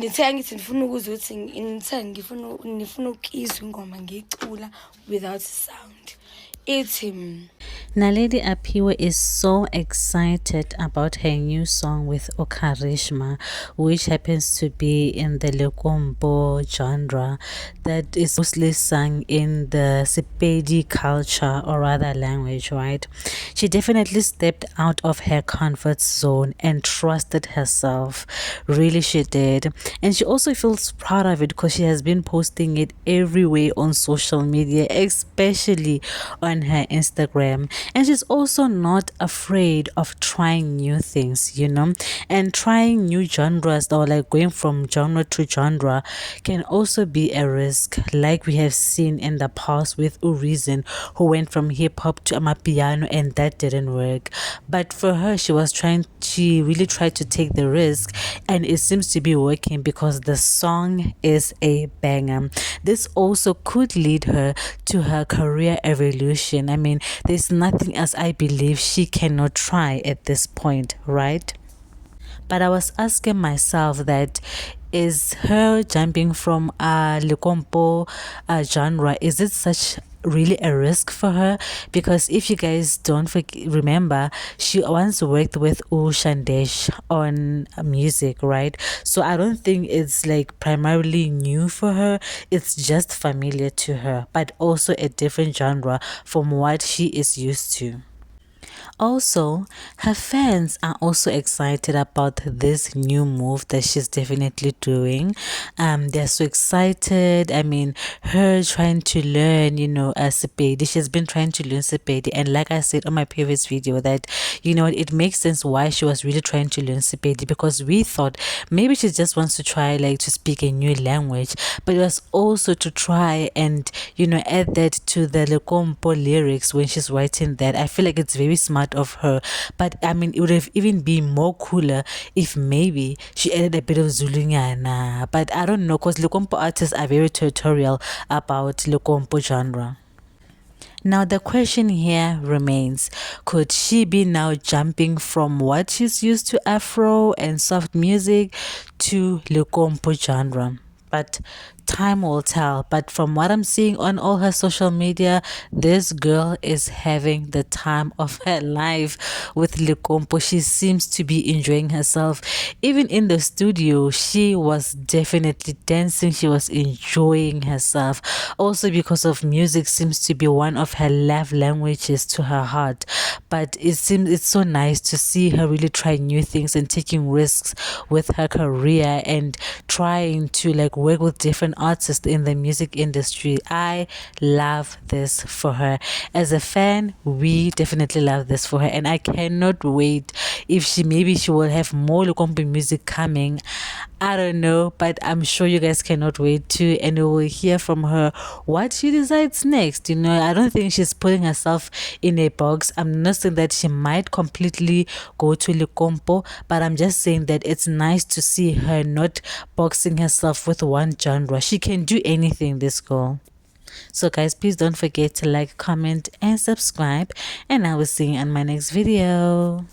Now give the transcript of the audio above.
Ngithe ngithi ngifuna ukuzwa ukuthi ngifuna ukizwa ingoma ngiyicula without sound. Ithi Naledi Aphiwe is so excited about her new song with Okarishma, which happens to be in the Lekompo genre that is mostly sung in the Sepedi culture or rather language, right? She definitely stepped out of her comfort zone and trusted herself. Really, she did. And she also feels proud of it because she has been posting it everywhere on social media, especially on her Instagram. And she's also not afraid of trying new things, and trying new genres or like going from genre to genre can also be a risk, like we have seen in the past with Urizen, who went from hip hop to amapiano and that didn't work. But for her, she really tried to take the risk, and it seems to be working because the song is a banger. This also could lead her to her career evolution. I mean, there's nothing else I believe she cannot try at this point, right? But I was asking myself that, is her jumping from Lekompo genre, is it such really a risk for her? Because if you guys don't remember, she once worked with Ushandesh on music, right? So I don't think it's like primarily new for her, it's just familiar to her, but also a different genre from what she is used to. Also, her fans are also excited about this new move that she's definitely doing. They're so excited. I mean, her trying to learn, Sepedi. She's been trying to learn Sepedi, and like I said on my previous video, that it makes sense why she was really trying to learn Sepedi, because we thought maybe she just wants to try like to speak a new language, but it was also to try and add that to the Lekompo lyrics when she's writing that. I feel like it's very smart of her, but I mean, it would have even been more cooler if maybe she added a bit of Zulunyana. But I don't know, because Lekompo artists are very territorial about Lekompo genre. Now the question here remains, could she be now jumping from what she's used to Afro and soft music to Lekompo genre? But time will tell. But from what I'm seeing on all her social media, this girl is having the time of her life with Lekompo. She seems to be enjoying herself. Even in the studio, she was definitely dancing. She was enjoying herself. Also, because of music seems to be one of her love languages to her heart. But it seems it's so nice to see her really try new things and taking risks with her career and trying to like work with different artists in the music industry. I love this for her. As a fan, we definitely love this for her, and I cannot wait if she will have more Lekompo music coming. I don't know, but I'm sure you guys cannot wait to, and we will hear from her what she decides next. I don't think she's putting herself in a box. I'm not saying that she might completely go to Lekompo, but I'm just saying that it's nice to see her not boxing herself with one genre. She can do anything, this girl. So guys, please don't forget to like, comment, and subscribe, and I will see you in my next video.